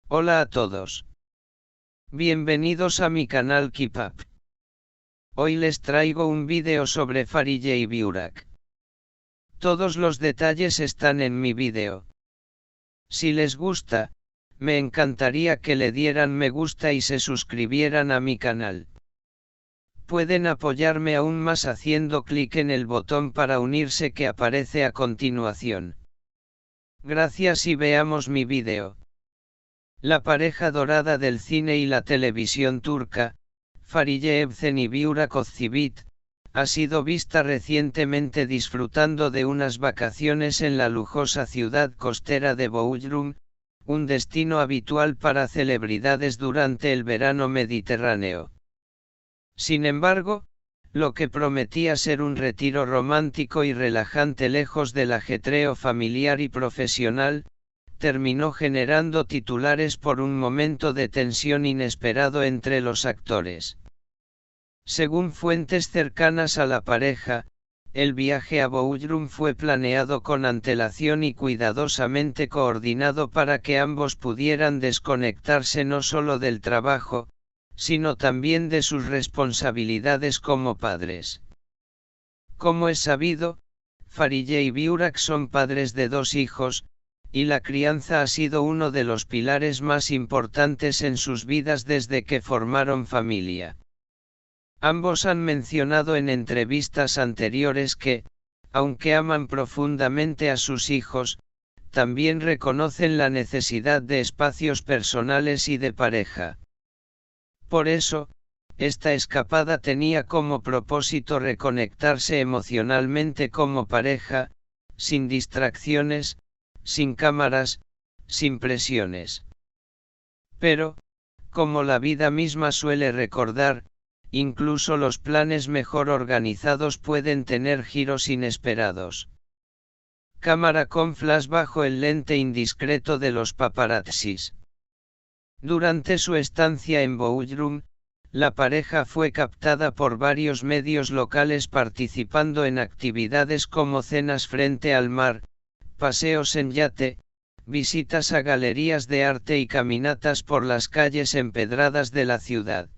Hola a todos. Bienvenidos a mi canal Keep Up. Hoy les traigo un vídeo sobre Farije y Burak. Todos los detalles están en mi vídeo. Si les gusta, me encantaría que le dieran me gusta y se suscribieran a mi canal. Pueden apoyarme aún más haciendo clic en el botón para unirse que aparece a continuación. Gracias y veamos mi vídeo. La pareja dorada del cine y la televisión turca, Farije Evcen y Burak Özçivit, ha sido vista recientemente disfrutando de unas vacaciones en la lujosa ciudad costera de Bodrum, un destino habitual para celebridades durante el verano mediterráneo. Sin embargo, lo que prometía ser un retiro romántico y relajante lejos del ajetreo familiar y profesional, terminó generando titulares por un momento de tensión inesperado entre los actores. Según fuentes cercanas a la pareja, el viaje a Bodrum fue planeado con antelación y cuidadosamente coordinado para que ambos pudieran desconectarse no solo del trabajo, sino también de sus responsabilidades como padres. Como es sabido, Farije y Burak son padres de 2 hijos, y la crianza ha sido uno de los pilares más importantes en sus vidas desde que formaron familia. Ambos han mencionado en entrevistas anteriores que, aunque aman profundamente a sus hijos, también reconocen la necesidad de espacios personales y de pareja. Por eso, esta escapada tenía como propósito reconectarse emocionalmente como pareja, sin distracciones, sin cámaras, sin presiones. Pero, como la vida misma suele recordar, incluso los planes mejor organizados pueden tener giros inesperados. Cámara con flash bajo el lente indiscreto de los paparazzis. Durante su estancia en Bodrum, la pareja fue captada por varios medios locales participando en actividades como cenas frente al mar, paseos en yate, visitas a galerías de arte y caminatas por las calles empedradas de la ciudad.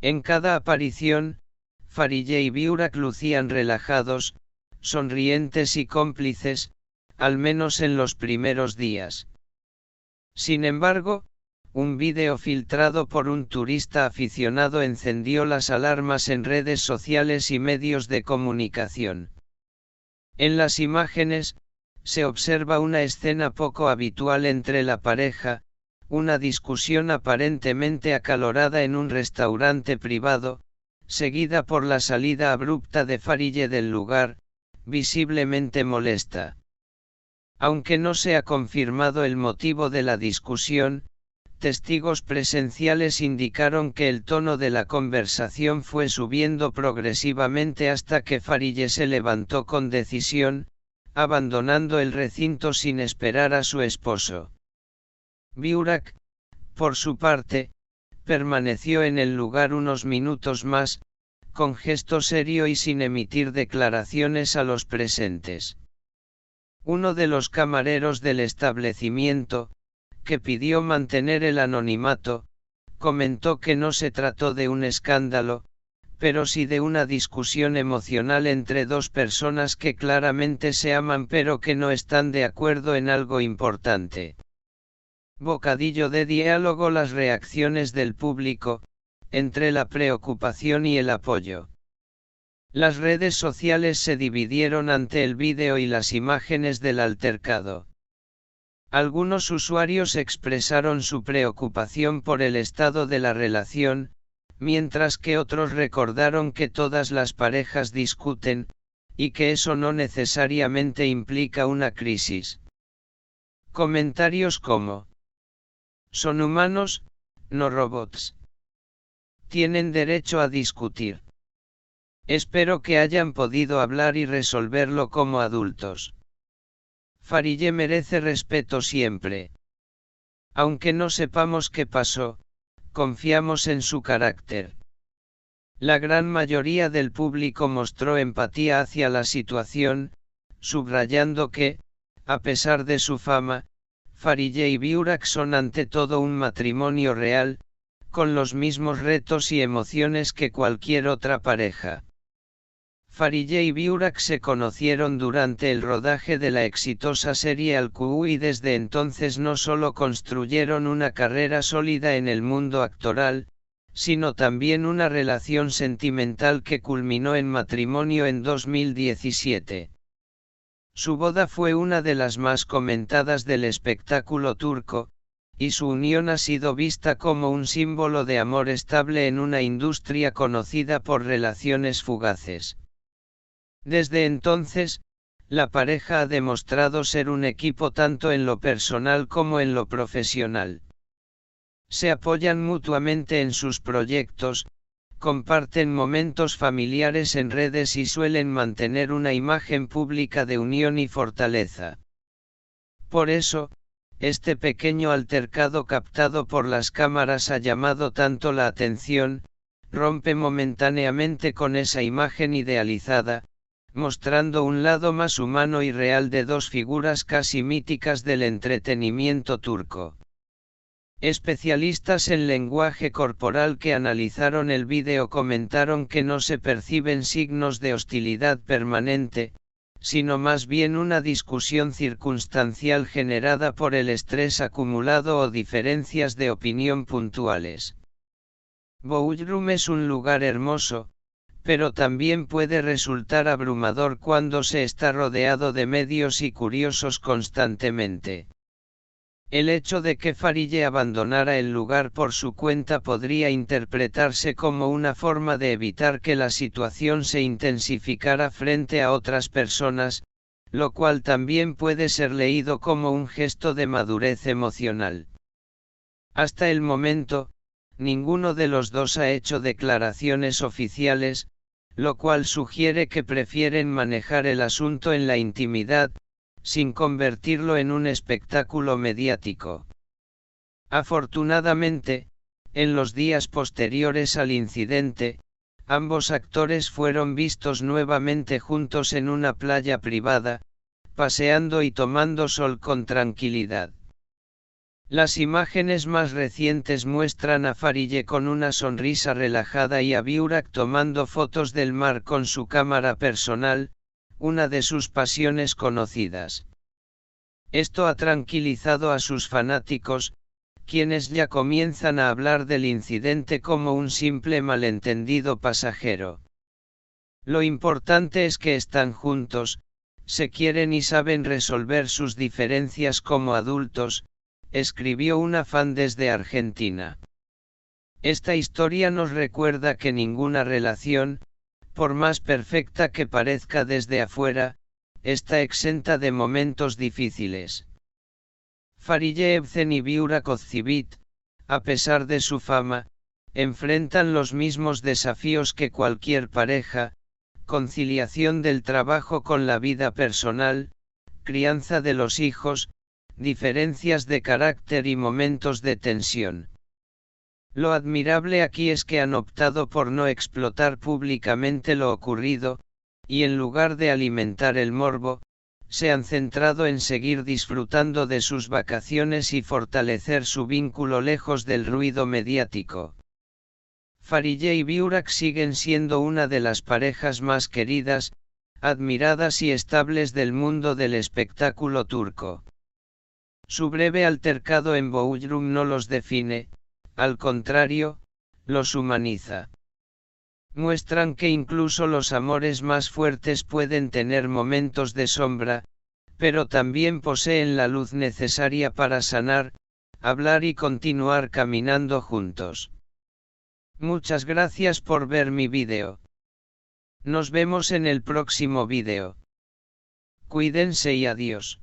En cada aparición, Farije y Burak lucían relajados, sonrientes y cómplices, al menos en los primeros días. Sin embargo, un vídeo filtrado por un turista aficionado encendió las alarmas en redes sociales y medios de comunicación. En las imágenes, se observa una escena poco habitual entre la pareja, una discusión aparentemente acalorada en un restaurante privado, seguida por la salida abrupta de Farije del lugar, visiblemente molesta. Aunque no se ha confirmado el motivo de la discusión, testigos presenciales indicaron que el tono de la conversación fue subiendo progresivamente hasta que Farije se levantó con decisión, abandonando el recinto sin esperar a su esposo. Burak, por su parte, permaneció en el lugar unos minutos más, con gesto serio y sin emitir declaraciones a los presentes. Uno de los camareros del establecimiento, que pidió mantener el anonimato, comentó que no se trató de un escándalo, pero sí de una discusión emocional entre 2 personas que claramente se aman pero que no están de acuerdo en algo importante. Bocadillo de diálogo: las reacciones del público, entre la preocupación y el apoyo. Las redes sociales se dividieron ante el vídeo y las imágenes del altercado. Algunos usuarios expresaron su preocupación por el estado de la relación, mientras que otros recordaron que todas las parejas discuten, y que eso no necesariamente implica una crisis. Comentarios como: son humanos, no robots. Tienen derecho a discutir. Espero que hayan podido hablar y resolverlo como adultos. Farije merece respeto siempre. Aunque no sepamos qué pasó, confiamos en su carácter. La gran mayoría del público mostró empatía hacia la situación, subrayando que, a pesar de su fama, Farideh y Burak son ante todo un matrimonio real, con los mismos retos y emociones que cualquier otra pareja. Farideh y Burak se conocieron durante el rodaje de la exitosa serie Al-Quuu y desde entonces no solo construyeron una carrera sólida en el mundo actoral, sino también una relación sentimental que culminó en matrimonio en 2017. Su boda fue una de las más comentadas del espectáculo turco, y su unión ha sido vista como un símbolo de amor estable en una industria conocida por relaciones fugaces. Desde entonces, la pareja ha demostrado ser un equipo tanto en lo personal como en lo profesional. Se apoyan mutuamente en sus proyectos, comparten momentos familiares en redes y suelen mantener una imagen pública de unión y fortaleza. Por eso, este pequeño altercado captado por las cámaras ha llamado tanto la atención, rompe momentáneamente con esa imagen idealizada, mostrando un lado más humano y real de dos figuras casi míticas del entretenimiento turco. Especialistas en lenguaje corporal que analizaron el vídeo comentaron que no se perciben signos de hostilidad permanente, sino más bien una discusión circunstancial generada por el estrés acumulado o diferencias de opinión puntuales. Bodrum es un lugar hermoso, pero también puede resultar abrumador cuando se está rodeado de medios y curiosos constantemente. El hecho de que Farideh abandonara el lugar por su cuenta podría interpretarse como una forma de evitar que la situación se intensificara frente a otras personas, lo cual también puede ser leído como un gesto de madurez emocional. Hasta el momento, ninguno de los dos ha hecho declaraciones oficiales, lo cual sugiere que prefieren manejar el asunto en la intimidad, sin convertirlo en un espectáculo mediático. Afortunadamente, en los días posteriores al incidente, ambos actores fueron vistos nuevamente juntos en una playa privada, paseando y tomando sol con tranquilidad. Las imágenes más recientes muestran a Farideh con una sonrisa relajada y a Burak tomando fotos del mar con su cámara personal, una de sus pasiones conocidas. Esto ha tranquilizado a sus fanáticos, quienes ya comienzan a hablar del incidente como un simple malentendido pasajero. Lo importante es que están juntos, se quieren y saben resolver sus diferencias como adultos, escribió una fan desde Argentina. Esta historia nos recuerda que ninguna relación, por más perfecta que parezca desde afuera, está exenta de momentos difíciles. Farideh Evcen y Burak Özçivit, a pesar de su fama, enfrentan los mismos desafíos que cualquier pareja: conciliación del trabajo con la vida personal, crianza de los hijos, diferencias de carácter y momentos de tensión. Lo admirable aquí es que han optado por no explotar públicamente lo ocurrido, y en lugar de alimentar el morbo, se han centrado en seguir disfrutando de sus vacaciones y fortalecer su vínculo lejos del ruido mediático. Farideh y Burak siguen siendo una de las parejas más queridas, admiradas y estables del mundo del espectáculo turco. Su breve altercado en Bodrum no los define, al contrario, los humaniza. Muestran que incluso los amores más fuertes pueden tener momentos de sombra, pero también poseen la luz necesaria para sanar, hablar y continuar caminando juntos. Muchas gracias por ver mi vídeo. Nos vemos en el próximo vídeo. Cuídense y adiós.